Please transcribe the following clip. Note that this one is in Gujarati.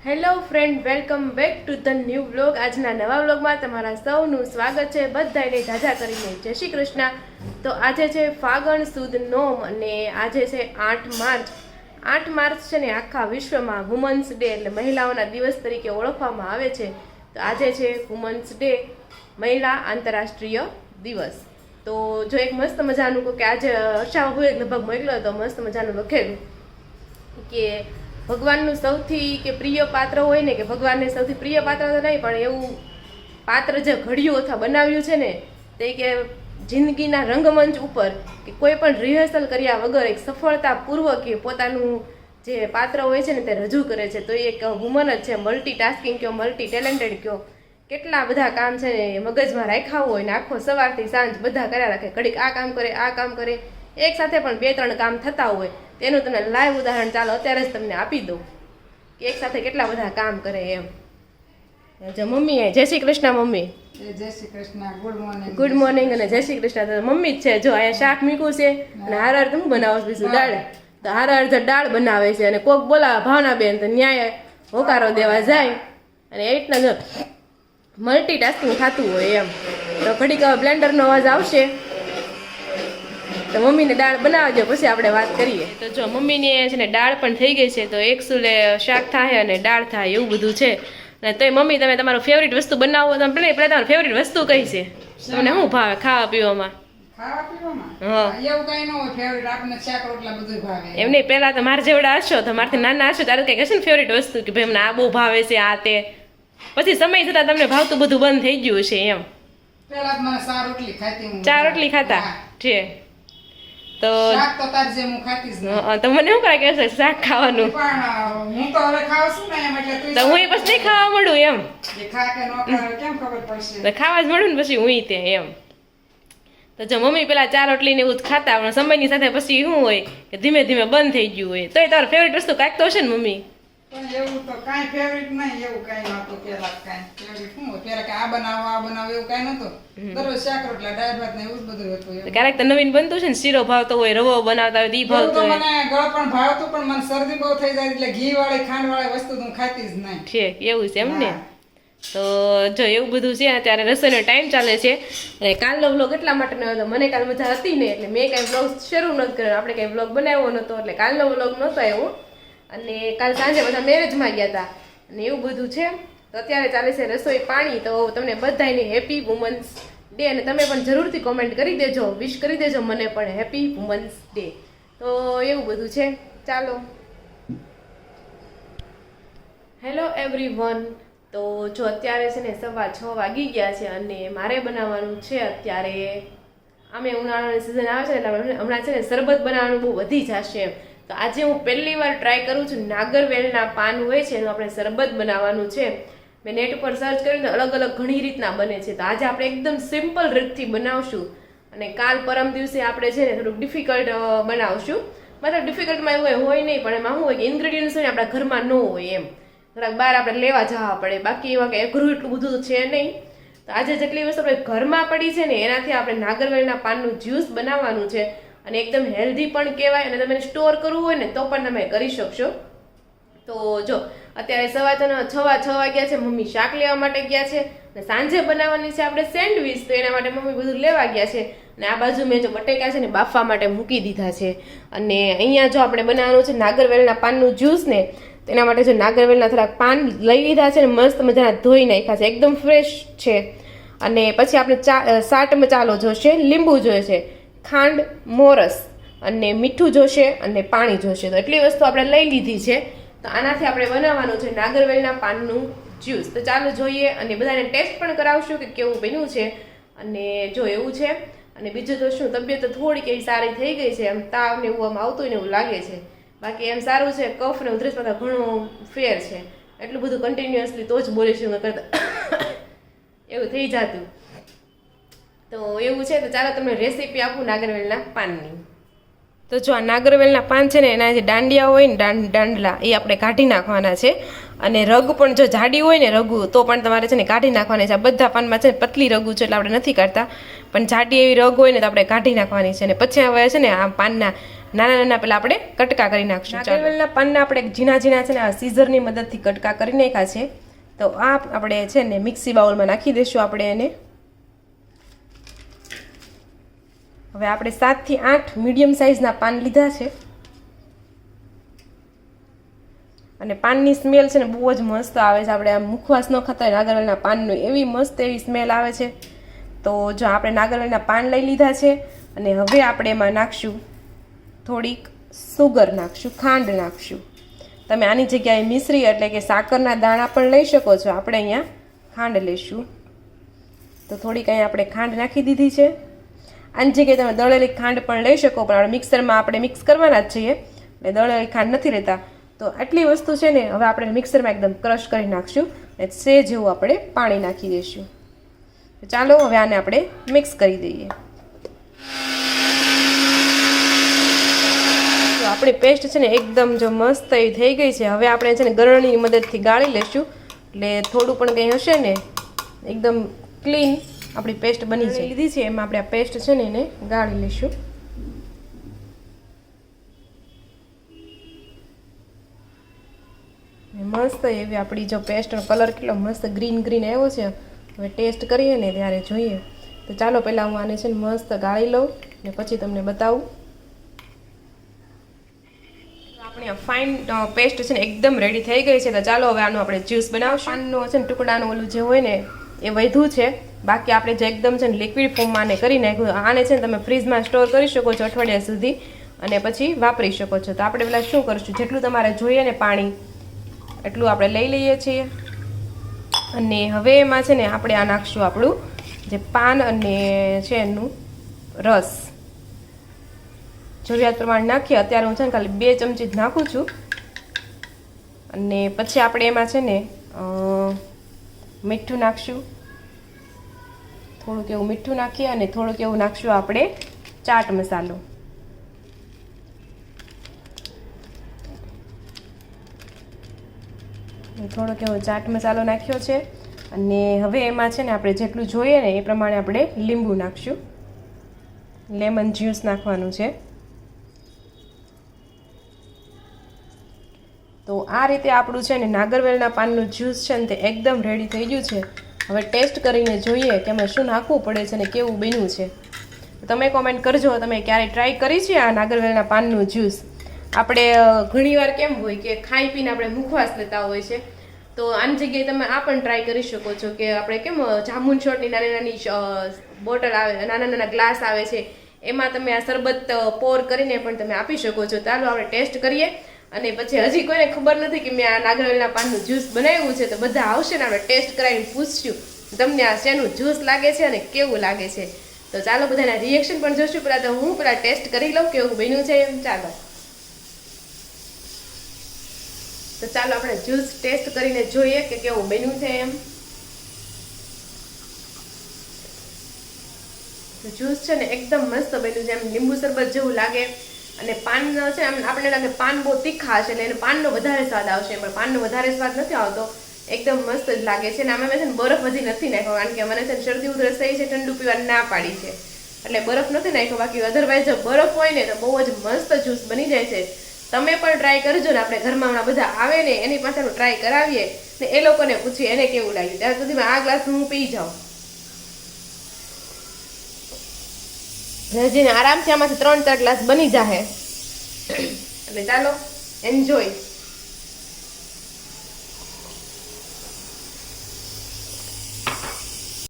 Hello friend, welcome back to the new vlog. આજના નવા વ્લોગમાં તમારા સૌનું સ્વાગત છે. બધાને ધાજા કરીને જય શ્રી કૃષ્ણ. તો આજે છે ફાગણ સુદ નોમ અને આજે છે 8 માર્ચ. 8 માર્ચ છે ને આખા વિશ્વમાં વુમન્સ ડે એટલે મહિલાઓના દિવસ તરીકે ઓળખવામાં આવે છે. તો આજે છે વુમન્સ ડે, મહિલા આંતરરાષ્ટ્રીય દિવસ. તો જો એક મસ્ત મજાનું કે આજે હર્ષા હોય લગભગ મોકલ્યો હતો, મસ્ત મજાનું લખેલું કે ભગવાનનું સૌથી કે પ્રિય પાત્ર હોય ને, કે ભગવાનને સૌથી પ્રિય પાત્ર તો નહીં પણ એવું પાત્ર જે ઘડ્યું અથવા બનાવ્યું છે ને, તે કે જિંદગીના રંગમંચ ઉપર કે કોઈ પણ રિહર્સલ કર્યા વગર એક સફળતાપૂર્વક એ પોતાનું જે પાત્ર હોય છે ને તે રજૂ કરે છે. તો એ એક વુમન જ છે. મલ્ટીટાસ્કિંગ કયો, મલ્ટી ટેલેન્ટેડ કયો, કેટલા બધા કામ છે ને મગજમાં રાખ્યા હોય ને આખો સવારથી સાંજ બધા કર્યા રાખે. ઘડીક આ કામ કરે, આ કામ કરે, એક સાથે પણ 2-3 કામ થતા હોય. તેનું તમને લાઈવ ઉદાહરણ ચાલો અત્યારે જ તમને આપી દઉં કે એક સાથે કેટલા બધા કામ કરે એમ. જો મમ્મી, જય શ્રી કૃષ્ણ મમ્મી. જય Shri Krishna, good morning. Good morning અને જય શ્રી કૃષ્ણ. તો મમ્મી જ છે. જો અહીંયા શાક મૂક્યું છે અને હાર હું બનાવો બીજું દાળ. તો હાર દાળ બનાવે છે અને કોક બોલાવે ભાવનાબેન, તો ન્યાય હોકારો દેવા જાય અને એ રીતના જો મલ્ટીટાસ્કિંગ થતું હોય એમ. તો ઘડીક બ્લેન્ડરનો અવાજ આવશે તો મમ્મીને દાળ બનાવજો, પછી આપણે વાત કરીએ. તો જો મમ્મીની છે ને દાળ પણ થઈ ગઈ છે. તો એક સુલે શાક થાય અને દાળ થાય એવું બધું છે. અને તોય મમ્મી તમે તમારું ફેવરિટ વસ્તુ બનાવો, તમે પહેલા તમારી ફેવરિટ વસ્તુ કઈ છે? તમને શું ભાવે ખાવા પીવામાં? ખાવા પીવામાં એવું કઈ ન હોય ફેવરિટ, આપણને શાક રોટલા બધું ભાવે. એમ નહીં, પહેલા તો મારા જેવડા હશો તો મારથી નાના હશો ત્યારે કઈ હશે ને ફેવરિટ વસ્તુ કે ભાઈ મને આ બહુ ભાવે છે આ તે. પછી સમય જતા તમને ભાવતું બધું બંધ થઈ ગયું છે એમ. પહેલા તો મને 4 રોટલી ખાતી હું. 4 રોટલી ખાતા છે તો શાક તો તાર જે હું ખાતી જ નહીં. તો મને શું કરે કે શાક ખાવાનું, પણ હું તો હવે ખાવ છું ને એમ, એટલે તો હું પછી નહીં ખાવા મળું એમ. જે ખા કે ન ખાવે કેમ ખબર પડશે? તો ખાવા જ મળું ને પછી હું તે એમ. તો જો મમ્મી પેલા 4 રોટલી ને એવું જ ખાતા, પણ સમયની સાથે પછી શું હોય કે ધીમે ધીમે બંધ થઈ ગયું હોય. તોય તારો ફેવરિટ વસ્તુ કાંઈક તો હશે ને મમ્મી? પણ એવું તો કાંઈ ફેવરિટ નહીં, એવું કાંઈ નહોતું પેલા. કાંઈ ફેવરિટ શું હોય પેલા કે આ બનાવો એવું કાંઈ નહોતું. દરરોજ શાક રોટલા, દાળ ભાત ને એવું જ બધું હતું. ક્યારેક તો નવીન બનતું છે ને, શીરો ભાવતો હોય, રવો બનાવતા હોય, દી ભાવતો હોય. મને ગળ પણ ભાવતું, પણ મને શરદી બહુ થઈ જાય એટલે ઘી વાળી ખાંડ વાળી વસ્તુ હું ખાતી જ નહીં. છે એવું છે એમ ને. તો જો એવું બધું છે. અત્યારે રસોઈનો ટાઈમ ચાલે છે અને કાલનો વ્લોગ એટલા માટે ન હતો, મને કાલ મજા હતી ને એટલે મેં કાંઈ વ્લોગ શરૂ નથી કર્યો. આપણે કાંઈ વ્લોગ બનાવ્યો નહોતો એટલે કાલનો વ્લોગ નહોતો આવ્યો. અને કાલ સાંજે બધા મેરેજમાં ગયા હતા અને એવું બધું છે. તો અત્યારે ચાલે છે રસોઈ પાણી. તો તમને બધાને હેપી વુમન્સ ડે, અને તમે પણ જરૂરથી કોમેન્ટ કરી દેજો, વિશ કરી દેજો મને પણ હેપી વુમન્સ ડે. તો એવું બધું છે. ચાલો, હેલો એવરીવન. તો જો અત્યારે છે ને 6:15 વાગી ગયા છે અને મારે બનાવવાનું છે અત્યારે, આમે ઉનાળાની સિઝન આવે છે એટલે હમણાં છે ને શરબત બનાવવાનું બહુ વધી જશે એમ. તો આજે હું પહેલી વાર ટ્રાય કરું છું. નાગરવેલના પાન હોય છે એનું આપણે શરબત બનાવવાનું છે. મેં નેટ ઉપર સર્ચ કર્યું તો અલગ અલગ ઘણી રીતના બને છે. તો આજે આપણે એકદમ સિમ્પલ રીતથી બનાવશું અને કાલ પરમ દિવસે આપણે છે ને થોડુંક ડિફિકલ્ટ બનાવશું. મતલબ ડિફિકલ્ટમાં એવું હોય નહીં, પણ એમાં શું હોય કે ઇન્ગ્રેડિયન્ટ્સ હોય ને આપણા ઘરમાં ન હોય એમ, થોડાક બહાર આપણે લેવા જવા પડે. બાકી એવા કંઈ અઘરું એટલું બધું છે નહીં. તો આજે જેટલી વસ્તુ આપણે ઘરમાં પડી છે ને એનાથી આપણે નાગરવેલના પાનનું જ્યુસ બનાવવાનું છે અને એકદમ હેલ્ધી પણ કહેવાય. અને તમે સ્ટોર કરવું હોય ને તો પણ તમે કરી શકશો. તો જો અત્યારે 6:15 વાગ્યા છે. મમ્મી શાક લેવા માટે ગયા છે અને સાંજે બનાવવાની છે આપણે સેન્ડવીચ. તો એના માટે મમ્મી બધું લેવા ગયા છે. અને આ બાજુ મેં જો બટેકા છે ને બાફવા માટે મૂકી દીધા છે. અને અહીંયા જો આપણે બનાવવાનું છે નાગરવેલના પાનનું જ્યુસ ને, તેના માટે જો નાગરવેલના થોડાક પાન લઈ લીધા છે ને, મસ્ત મજાના ધોઈ નાખ્યા છે, એકદમ ફ્રેશ છે. અને પછી આપણે ચાટ મસાલો જોશે, લીંબુ જોઈશે, ખાંડ, મોરસ અને મીઠું જોશે અને પાણી જોશે. તો એટલી વસ્તુ આપણે લઈ લીધી છે. તો આનાથી આપણે બનાવવાનું છે નાગરવેલના પાનનું જ્યુસ. તો ચાલો જોઈએ અને બધાને ટેસ્ટ પણ કરાવશું કે કેવું બન્યું છે. અને જો એવું છે. અને બીજું તો શું, તબિયત થોડીક એવી સારી થઈ ગઈ છે, એમ તાવ ને એવું આમ આવતું ને એવું લાગે છે. બાકી એમ સારું છે. કફ ને ઉધરસમાં તો ઘણો ફેર છે. એટલું બધું કન્ટિન્યુઅસલી તો જ બોલીશું કરતા એવું થઈ જતું. તો એવું છે. તો ચાલો તમને રેસીપી આપું નાગરવેલના પાનની. તો જો આ નાગરવેલના પાન છે ને એના જે દાંડિયા હોય ને દાંડલા એ આપણે કાઢી નાખવાના છે. અને રગ પણ જો જાડી હોય ને રગુ તો પણ તમારે છે ને કાઢી નાખવાની છે. આ બધા પાનમાં છે ને પતલી રગુ છે એટલે આપણે નથી કાઢતા, પણ જાડી એવી રગ હોય ને તો આપણે કાઢી નાખવાની છે. અને પછી હવે છે ને આ પાનના નાના નાના પેલા આપણે કટકા કરી નાખશું. નાગરવેલના પાનના આપણે ઝીણા ઝીણા છે ને આ સીઝરની મદદથી કટકા કરી નાખ્યા છે. તો આ આપણે છે ને મિક્સી બાઉલમાં નાખી દઈશું આપણે એને. હવે આપણે 7 થી 8 મીડિયમ સાઇઝના પાન લીધા છે અને પાનની સ્મેલ છે ને બહુ જ મસ્ત આવે છે. આપણે આમ મુખવાસ ન ખાતા હોય નાગરવેલના પાનનું એવી મસ્ત એવી સ્મેલ આવે છે. તો જો આપણે નાગરવેલના પાન લઈ લીધા છે અને હવે આપણે એમાં નાખશું થોડીક સુગર નાખશું, ખાંડ નાખશું. તમે આની જગ્યાએ મિશ્રી એટલે કે સાકરના દાણા પણ લઈ શકો છો. આપણે અહીંયા ખાંડ લઈશું. તો થોડીક અહીંયા આપણે ખાંડ નાખી દીધી છે. આની જગ્યાએ તમે દળેલી ખાંડ પણ લઈ શકો, પણ આપણે મિક્સરમાં આપણે મિક્સ કરવાના જ છીએ એટલે દળેલી ખાંડ નથી લેતા. તો આટલી વસ્તુ છે ને હવે આપણે મિક્સરમાં એકદમ ક્રશ કરી નાખશું અને સેજ જેવું આપણે પાણી નાખી દઈશું. ચાલો હવે આને આપણે મિક્સ કરી દઈએ. આપણી પેસ્ટ છે ને એકદમ જો મસ્ત એવી થઈ ગઈ છે. હવે આપણે છે ને ગરણીની મદદથી ગાળી લઈશું એટલે થોડું પણ કંઈ હશે ને એકદમ ક્લીન આપણી પેસ્ટ બની છે. લીધી છે એમાં આપણે આ પેસ્ટ છે ને એને ગાળી લઈશું. મસ્ત એવી આપણી જો પેસ્ટનો કલર કેટલો મસ્ત ગ્રીન ગ્રીન આવ્યો છે. હવે ટેસ્ટ કરીએ ને ત્યારે જોઈએ. તો ચાલો પહેલાં હું આને છે ને મસ્ત ગાળી લઉં ને પછી તમને બતાવું. આપણી ફાઇન પેસ્ટ છે ને એકદમ રેડી થઈ ગઈ છે. તો ચાલો હવે આનું આપણે જ્યુસ બનાવશું. પાનનો છે ને ટુકડાનું ઓલું જે હોય ને એ વધ્યું છે. બાકી આપણે જે એકદમ છે ને લિક્વિડ ફોર્મમાં આને કરી નાખ્યું. આને છે ને તમે ફ્રીજમાં સ્ટોર કરી શકો છો અઠવાડિયા સુધી અને પછી વાપરી શકો છો. તો આપણે પહેલાં શું કરીશું, જેટલું તમારે જોઈએ ને પાણી એટલું આપણે લઈ લઈએ છીએ અને હવે એમાં છે ને આપણે આ નાખશું આપણું જે પાન અને છે એનું રસ જરૂરિયાત પ્રમાણે નાખીએ. અત્યારે હું છે ને ખાલી 2 ચમચી જ નાખું છું અને પછી આપણે એમાં છે ને મીઠું નાખશું. થોડુંક એવું મીઠું નાખીએ અને થોડુંક એવું નાખશું આપણે ચાટ મસાલો. થોડોક એવો ચાટ મસાલો નાખ્યો છે અને હવે એમાં છે ને આપણે જેટલું જોઈએ ને એ પ્રમાણે આપણે લીંબુ નાખશું. લેમન જ્યુસ નાખવાનું છે. તો આ રીતે આપણું છે ને નાગરવેલના પાનનું જ્યુસ છે ને તે એકદમ રેડી થઈ ગયું છે. હવે ટેસ્ટ કરીને જોઈએ કે એમાં શું નાખવું પડે છે ને કેવું બન્યું છે. તમે કોમેન્ટ કરજો તમે ક્યારે ટ્રાય કરી છે આ નાગરવેલના પાનનું જ્યુસ. આપણે ઘણીવાર કેમ હોય કે ખાઈ પીને આપણે મુખવાસ લેતા હોય છે, તો આની જગ્યાએ તમે આ પણ ટ્રાય કરી શકો છો કે આપણે કેમ જામુન શોટની નાની નાની બોટલ આવે, નાના નાના ગ્લાસ આવે છે, એમાં તમે આ શરબત પોર કરીને પણ તમે આપી શકો છો. ચાલો આપણે ટેસ્ટ કરીએ અને પછી હજી કોઈને ખબર નથી કે મેં આ નાગરવેલના પાનનું જ્યુસ બનાવ્યું છે તો બધા આવશે ને આપણે ટેસ્ટ કરાવીને પૂછશું તમને આ શેનું જ્યુસ લાગે છે અને કેવું લાગે છે. તો ચાલો બધાના રિએક્શન પણ જોશું. પહેલાં તો હું પહેલાં ટેસ્ટ કરી લઉં કેવું બન્યું છે એમ. ચાલો આપણે જ્યુસ ટેસ્ટ કરીને જોઈએ કે કેવું બન્યું છે એમ. તો જ્યુસ છે ને એકદમ મસ્ત બન્યું છે, એમ લીંબુ શરબત જેવું લાગે અને પાન છે એમ આપણને લાગે પાન બહુ તીખા છે એટલે એને પાનનો વધારે સ્વાદ આવશે, પણ પાનનો વધારે સ્વાદ નથી આવતો. એકદમ મસ્ત જ લાગે છે. અને આમાં મેં છે ને બરફ હજી નથી નાખ્યો કારણ કે મને છે ને શરદી ઉધરસ થઈ છે, ઠંડુ પીવાની ના પાડી છે એટલે બરફ નથી નાખ્યો. બાકી અધરવાઇઝ જો બરફ હોય ને તો બહુ જ મસ્ત જ્યુસ બની જાય છે. તમે પણ ટ્રાય કરજો ને. આપણે ઘરમાં હમણાં બધા આવે ને એની પાસેનું ટ્રાય કરાવીએ ને એ લોકોને પૂછીએ એને કેવું લાગ્યું. ત્યાં સુધીમાં આ ગ્લાસ હું પી જાઉં. રજીને આરામથી આમાંથી 3-4 ગ્લાસ બની જાહે એટલે ચાલો એન્જોય.